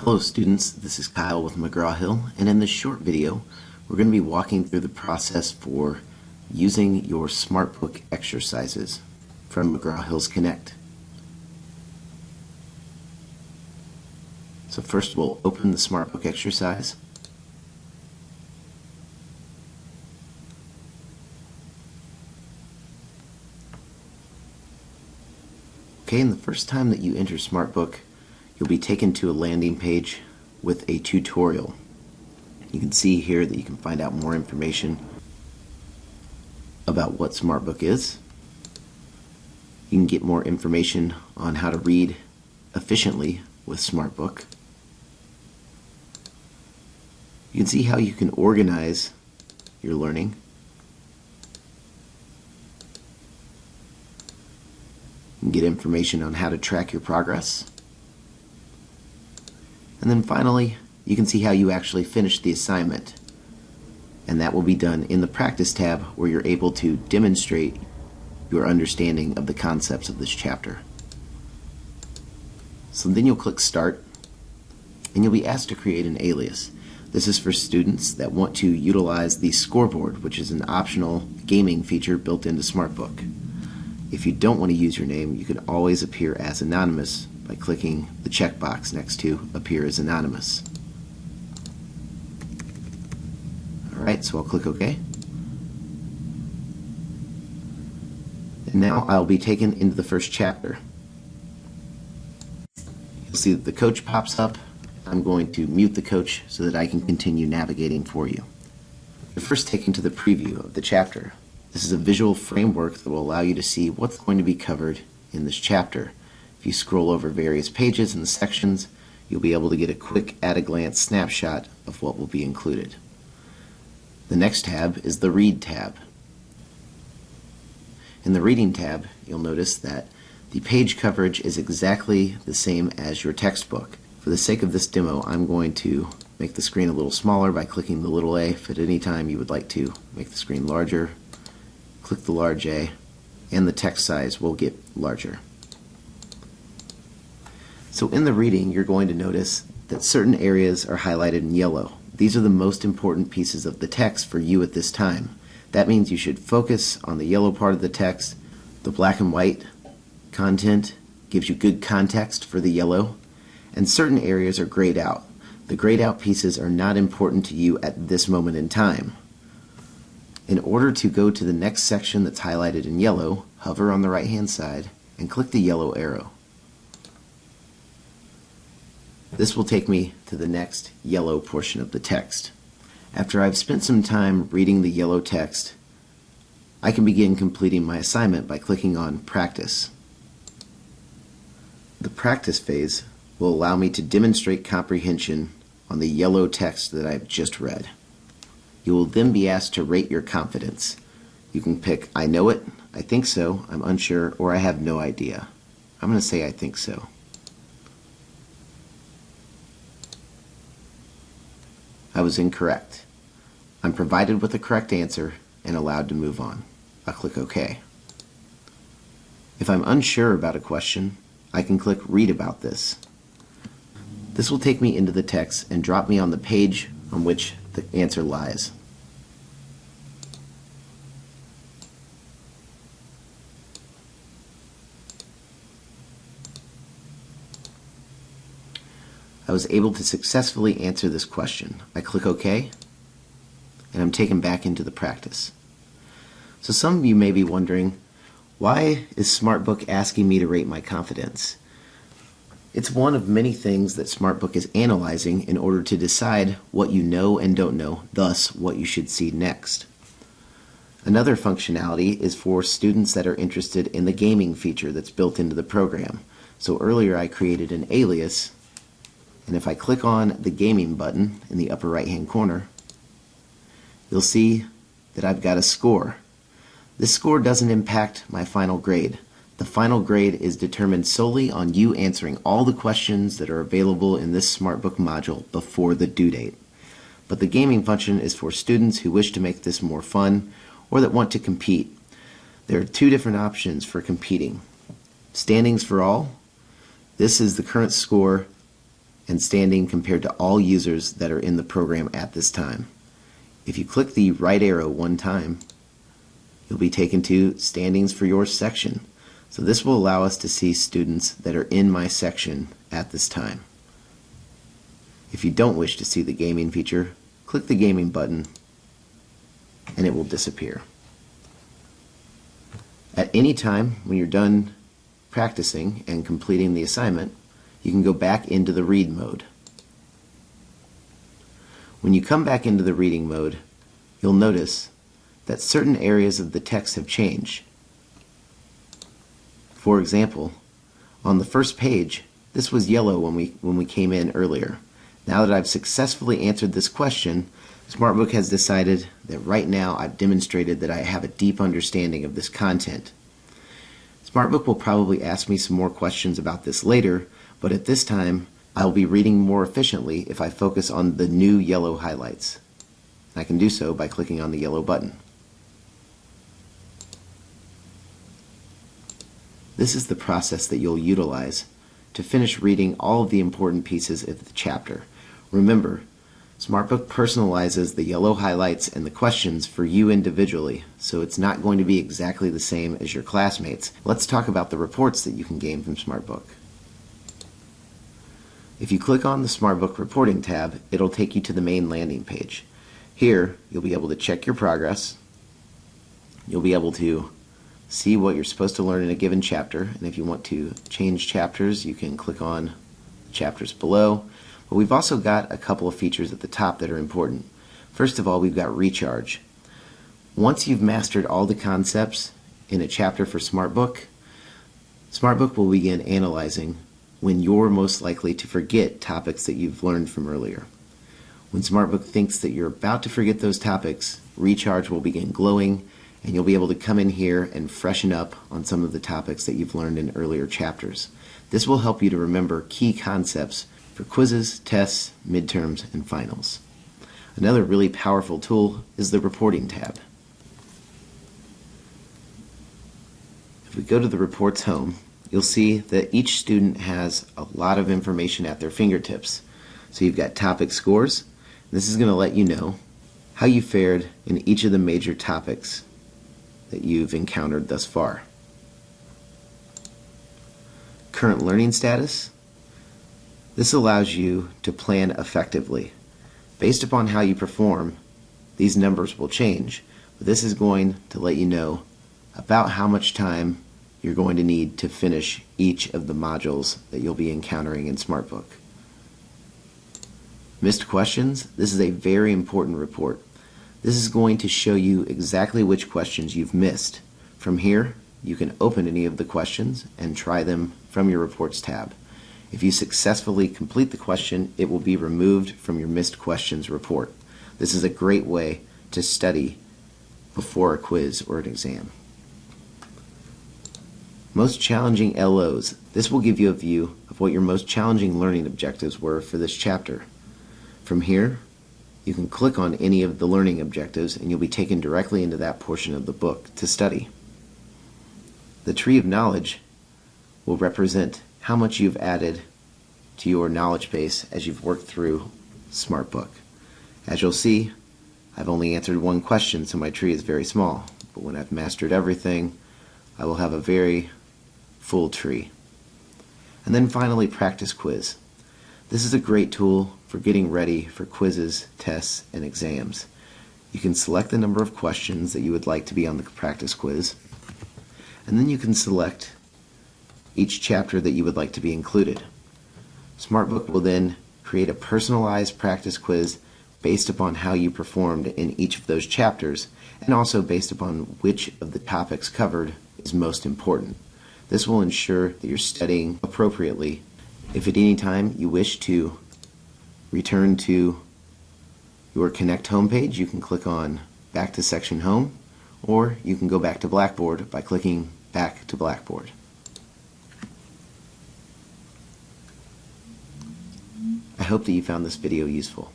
Hello students, this is Kyle with McGraw-Hill, and in this short video we're going to be walking through the process for using your Smartbook exercises from McGraw-Hill's Connect. So first we'll open the Smartbook exercise. Okay, and the first time that you enter Smartbook, you'll be taken to a landing page with a tutorial. You can see here that you can find out more information about what Smartbook is. You can get more information on how to read efficiently with Smartbook. You can see how you can organize your learning. You can get information on how to track your progress. And then finally, you can see how you actually finished the assignment. And that will be done in the Practice tab, where you're able to demonstrate your understanding of the concepts of this chapter. So then you'll click Start, and you'll be asked to create an alias. This is for students that want to utilize the scoreboard, which is an optional gaming feature built into Smartbook. If you don't want to use your name, you can always appear as anonymous by clicking the checkbox next to Appear as Anonymous. Alright, so I'll click OK. And now I'll be taken into the first chapter. You'll see that the coach pops up. I'm going to mute the coach so that I can continue navigating for you. You're first taken to the preview of the chapter. This is a visual framework that will allow you to see what's going to be covered in this chapter. If you scroll over various pages and the sections, you'll be able to get a quick at-a-glance snapshot of what will be included. The next tab is the Read tab. In the Reading tab, you'll notice that the page coverage is exactly the same as your textbook. For the sake of this demo, I'm going to make the screen a little smaller by clicking the little a. If at any time you would like to make the screen larger, click the large A, and the text size will get larger. So in the reading, you're going to notice that certain areas are highlighted in yellow. These are the most important pieces of the text for you at this time. That means you should focus on the yellow part of the text. The black and white content gives you good context for the yellow, and certain areas are grayed out. The grayed out pieces are not important to you at this moment in time. In order to go to the next section that's highlighted in yellow, hover on the right hand side and click the yellow arrow. This will take me to the next yellow portion of the text. After I've spent some time reading the yellow text, I can begin completing my assignment by clicking on Practice. The practice phase will allow me to demonstrate comprehension on the yellow text that I've just read. You will then be asked to rate your confidence. You can pick I know it, I think so, I'm unsure, or I have no idea. I'm going to say I think so. I was incorrect. I'm provided with the correct answer and allowed to move on. I'll click OK. If I'm unsure about a question, I can click Read About This. This will take me into the text and drop me on the page on which the answer lies. I was able to successfully answer this question. I click OK, and I'm taken back into the practice. So some of you may be wondering, why is Smartbook asking me to rate my confidence? It's one of many things that Smartbook is analyzing in order to decide what you know and don't know, thus what you should see next. Another functionality is for students that are interested in the gaming feature that's built into the program. So earlier I created an alias, and if I click on the gaming button in the upper right hand corner, you'll see that I've got a score. This score doesn't impact my final grade. The final grade is determined solely on you answering all the questions that are available in this Smartbook module before the due date. But the gaming function is for students who wish to make this more fun or that want to compete. There are two different options for competing. Standings for all. This is the current score and standing compared to all users that are in the program at this time. If you click the right arrow one time, you'll be taken to standings for your section. So this will allow us to see students that are in my section at this time. If you don't wish to see the gaming feature, click the gaming button and it will disappear. At any time when you're done practicing and completing the assignment, you can go back into the read mode. When you come back into the reading mode, you'll notice that certain areas of the text have changed. For example, on the first page, this was yellow when we came in earlier. Now that I've successfully answered this question, Smartbook has decided that right now I've demonstrated that I have a deep understanding of this content. Smartbook will probably ask me some more questions about this later, but at this time I'll be reading more efficiently if I focus on the new yellow highlights. I can do so by clicking on the yellow button. This is the process that you'll utilize to finish reading all of the important pieces of the chapter. Remember, Smartbook personalizes the yellow highlights and the questions for you individually, so it's not going to be exactly the same as your classmates. Let's talk about the reports that you can gain from Smartbook. If you click on the Smartbook Reporting tab, it'll take you to the main landing page. Here, you'll be able to check your progress. You'll be able to see what you're supposed to learn in a given chapter, and if you want to change chapters, you can click on chapters below. But we've also got a couple of features at the top that are important. First of all, we've got recharge. Once you've mastered all the concepts in a chapter for Smartbook, Smartbook will begin analyzing when you're most likely to forget topics that you've learned from earlier. When Smartbook thinks that you're about to forget those topics, recharge will begin glowing, and you'll be able to come in here and freshen up on some of the topics that you've learned in earlier chapters. This will help you to remember key concepts for quizzes, tests, midterms, and finals. Another really powerful tool is the Reporting tab. If we go to the Reports home, you'll see that each student has a lot of information at their fingertips. So you've got topic scores. This is going to let you know how you fared in each of the major topics that you've encountered thus far. Current learning status. This allows you to plan effectively. Based upon how you perform, these numbers will change, but this is going to let you know about how much time you're going to need to finish each of the modules that you'll be encountering in Smartbook. Missed questions. This is a very important report. This is going to show you exactly which questions you've missed. From here, you can open any of the questions and try them from your Reports tab. If you successfully complete the question, it will be removed from your missed questions report. This is a great way to study before a quiz or an exam. Most challenging LOs. This will give you a view of what your most challenging learning objectives were for this chapter. From here, you can click on any of the learning objectives and you'll be taken directly into that portion of the book to study. The tree of knowledge will represent how much you've added to your knowledge base as you've worked through Smartbook. As you'll see, I've only answered one question, so my tree is very small. But when I've mastered everything, I will have a very full tree. And then finally, practice quiz. This is a great tool for getting ready for quizzes, tests, and exams. You can select the number of questions that you would like to be on the practice quiz, and then you can select each chapter that you would like to be included. Smartbook will then create a personalized practice quiz based upon how you performed in each of those chapters, and also based upon which of the topics covered is most important. This will ensure that you're studying appropriately. If at any time you wish to return to your Connect homepage, you can click on Back to Section Home, or you can go back to Blackboard by clicking Back to Blackboard. I hope that you found this video useful.